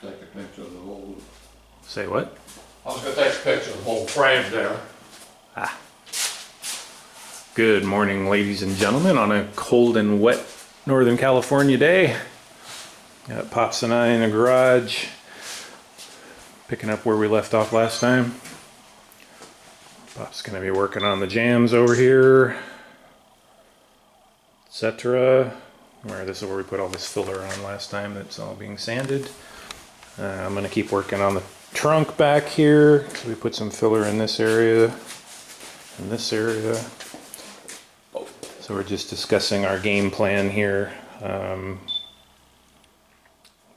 Take a picture of the whole. Say what? I was gonna take a picture of the whole frame there. Ah. Good morning, ladies and gentlemen, on a cold and wet Northern California day. Got Pops and I in the garage, picking up where we left off last time. Pop's gonna be working on the jambs over here, etc. Where this is where we put all this filler on last time that's all being sanded. I'm gonna keep working on the trunk back here. So we put some filler in this area, and this area. So we're just discussing our game plan here.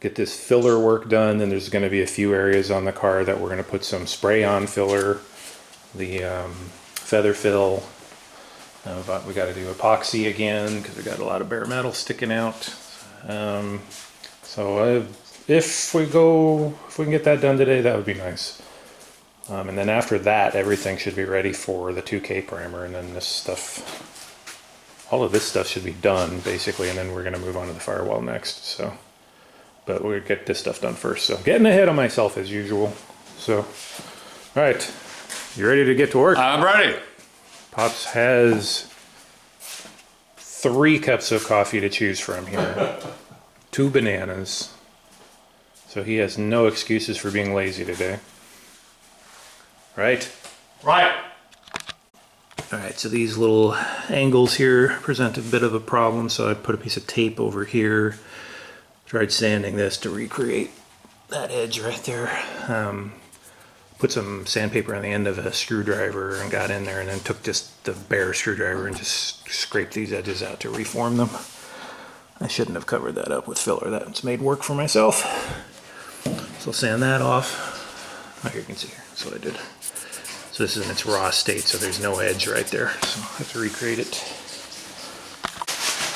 Get this filler work done, then there's gonna be a few areas on the car that we're gonna put some spray on filler, the feather fill. But we gotta do epoxy again because we got a lot of bare metal sticking out. If we can get that done today, that would be nice. And then after that, everything should be ready for the 2K primer, and then this stuff, all of this stuff should be done basically, and then we're gonna move on to the firewall next. So, but we'll get this stuff done first. So getting ahead of myself as usual. So, all right, you ready to get to work? I'm ready. Pops has 3 cups of coffee to choose from here. 2 bananas. So he has no excuses for being lazy today. Right? Right. Alright, so these little angles here present a bit of a problem, so I put a piece of tape over here. Tried sanding this to recreate that edge right there. Put some sandpaper on the end of a screwdriver and got in there, and then took just the bare screwdriver and just scraped these edges out to reform them. I shouldn't have covered that up with filler. That's made work for myself. So I'll sand that off. Oh, here you can see here. That's what I did. So this is in its raw state, so there's no edge right there. So I have to recreate it.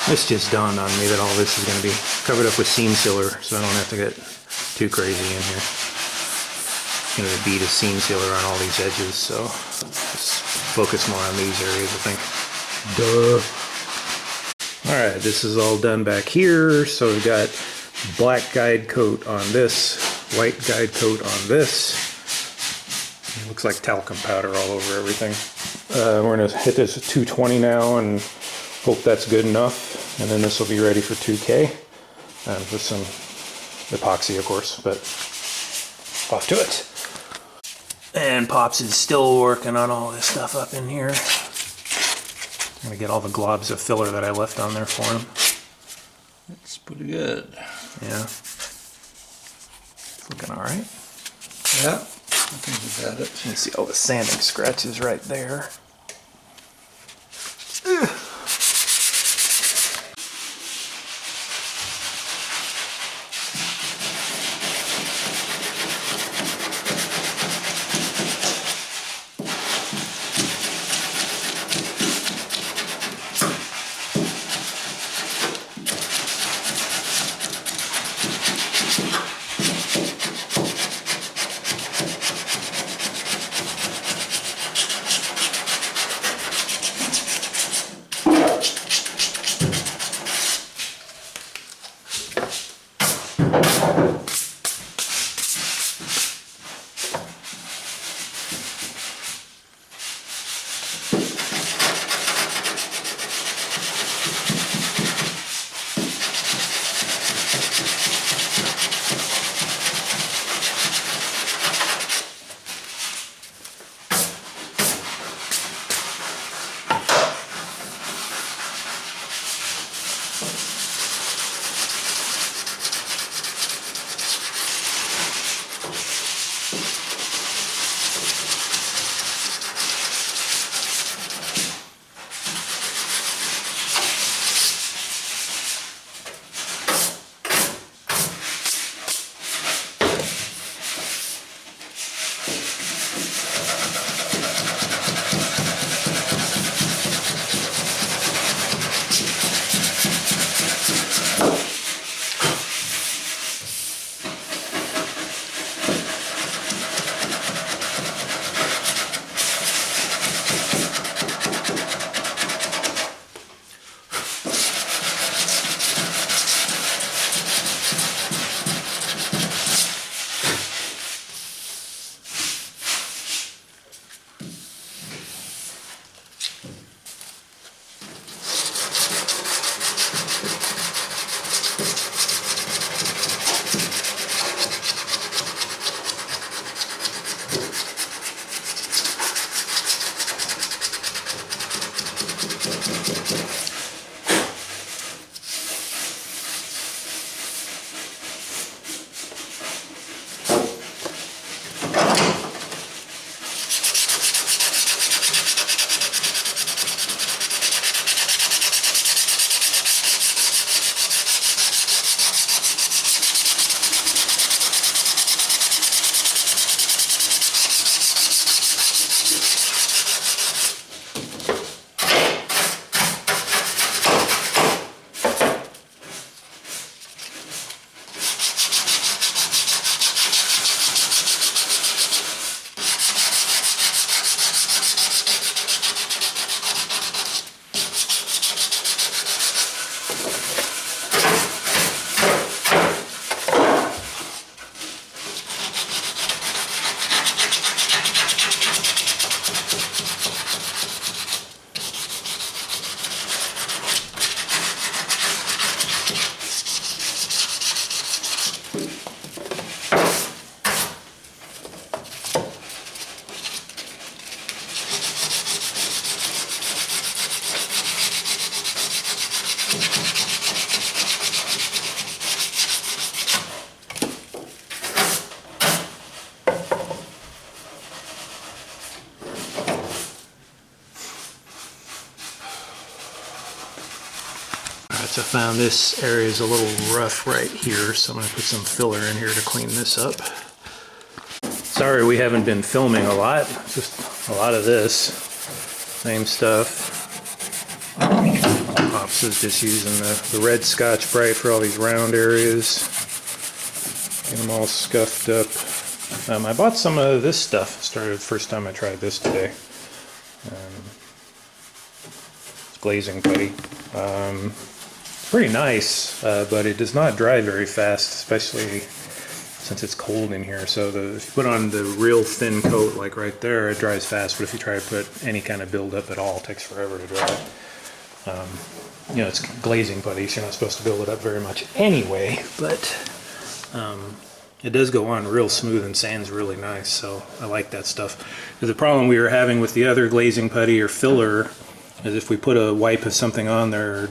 This just dawned on me that all this is going to be covered up with seam sealer, so I don't have to get too crazy in here. I'm going to bead a seam sealer on all these edges, so just focus more on these areas, I think. Duh. Alright, this is all done back here, so we've got black guide coat on this, white guide coat on this. It looks like talcum powder all over everything. We're going to hit this at 220 now and hope that's good enough. And then this will be ready for 2K with some epoxy, of course, but off to it. And Pops is still working on all this stuff up in here. I'm going to get all the globs of filler that I left on there for him. That's pretty good. Yeah. It's looking alright. Yeah, I think we got it. You can see all the sanding scratches right there. So I found this area is a little rough right here, so I'm gonna put some filler in here to clean this up. Sorry we haven't been filming a lot, just a lot of this. Same stuff. Pops is just using the red Scotch Brite for all these round areas. Get them all scuffed up. I bought some of this stuff. Started the first time I tried this today. It's glazing putty. It's pretty nice, but it does not dry very fast, especially since it's cold in here. So if you put on the real thin coat, like right there, it dries fast. But if you try to put any kind of buildup at all, it takes forever to dry. You know, it's glazing putty, so you're not supposed to build it up very much anyway, but it does go on real smooth and sands really nice, so I like that stuff. The problem we were having with the other glazing putty or filler is if we put a wipe of something on there,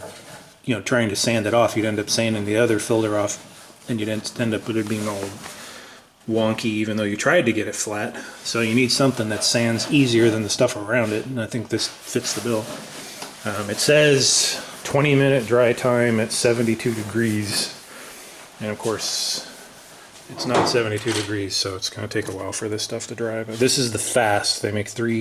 you know, trying to sand it off, you'd end up sanding the other filler off, and you'd end up with it being all wonky even though you tried to get it flat. So you need something that sands easier than the stuff around it, and I think this fits the bill. It says 20-minute dry time at 72 degrees, and of course it's not 72 degrees, so it's going to take a while for this stuff to dry. But this is the fast. They make three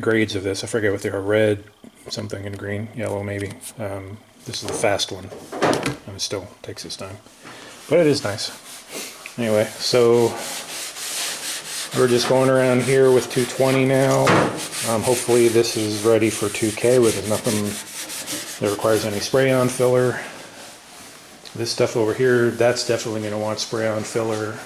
grades of this. I forget what they are, red, something, and green, yellow maybe. This is the fast one, and it still takes its time, but it is nice. Anyway, so we're just going around here with 220 now. Hopefully this is ready for 2K with nothing that requires any spray-on filler. This stuff over here, that's definitely going to want spray-on filler.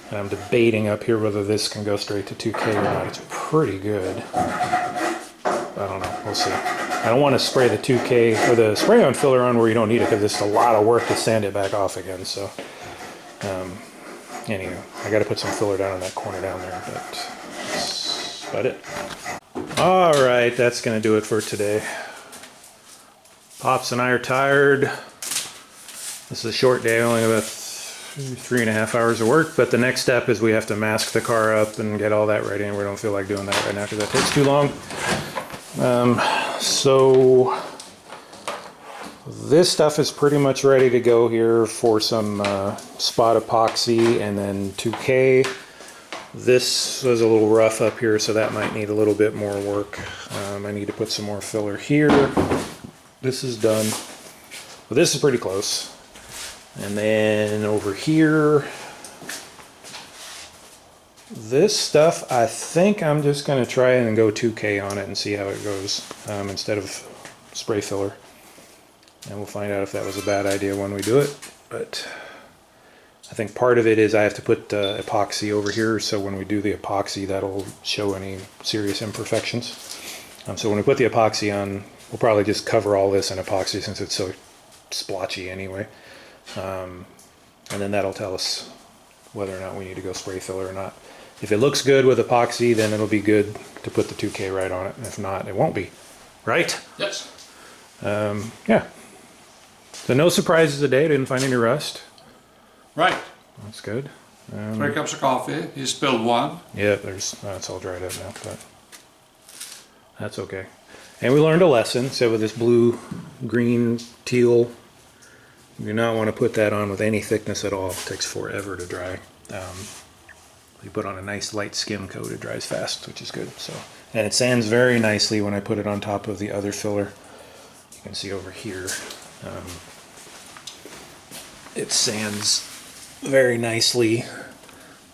And I'm debating up here whether this can go straight to 2K or not. It's pretty good. I don't know, we'll see. I don't want to spray the 2K or the spray-on filler on where you don't need it, because it's a lot of work to sand it back off again. So anyway, I got to put some filler down in that corner down there, but that's about it. All right, that's going to do it for today. Pops and I are tired. This is a short day, only about 3.5 hours of work, but the next step is we have to mask the car up and get all that ready, and we don't feel like doing that right now because that takes too long. So this stuff is pretty much ready to go here for some spot epoxy and then 2K. This was a little rough up here, so that might need a little bit more work. I need to put some more filler here. This is done. Well, this is pretty close. And then over here, this stuff, I think I'm just going to try and go 2K on it and see how it goes instead of spray filler. And we'll find out if that was a bad idea when we do it. But I think part of it is I have to put epoxy over here, so when we do the epoxy, that'll show any serious imperfections. So when we put the epoxy on, we'll probably just cover all this in epoxy since it's so splotchy anyway. And then that'll tell us whether or not we need to go spray filler or not. If it looks good with epoxy, then it'll be good to put the 2K right on it. And if not, it won't be. Right? Yes. Yeah. So no surprises today. Didn't find any rust. Right. That's good. 3 cups of coffee. You spilled one. Yeah, it's all dried up now, but that's okay. And we learned a lesson. So with this blue, green, teal, you do not want to put that on with any thickness at all. It takes forever to dry. You put on a nice light skim coat, it dries fast, which is good. So, and it sands very nicely when I put it on top of the other filler. You can see over here, it sands very nicely.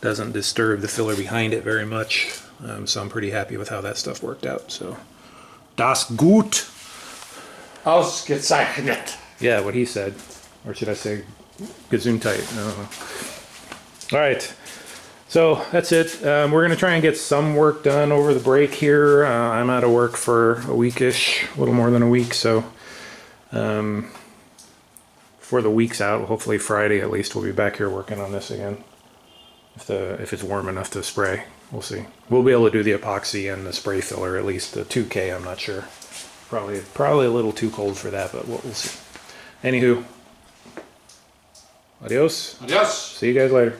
Doesn't disturb the filler behind it very much. So I'm pretty happy with how that stuff worked out. So, das gut. Ausgezeichnet. Yeah, what he said. Or should I say Gesundheit? No. All right. So that's it. We're going to try and get some work done over the break here. I'm out of work for a weekish, a little more than a week. So for the week's out, hopefully Friday at least, we'll be back here working on this again. If it's warm enough to spray, we'll see. We'll be able to do the epoxy and the spray filler, at least the 2K, I'm not sure. Probably a little too cold for that, but we'll see. Anywho, adios. Adios. See you guys later.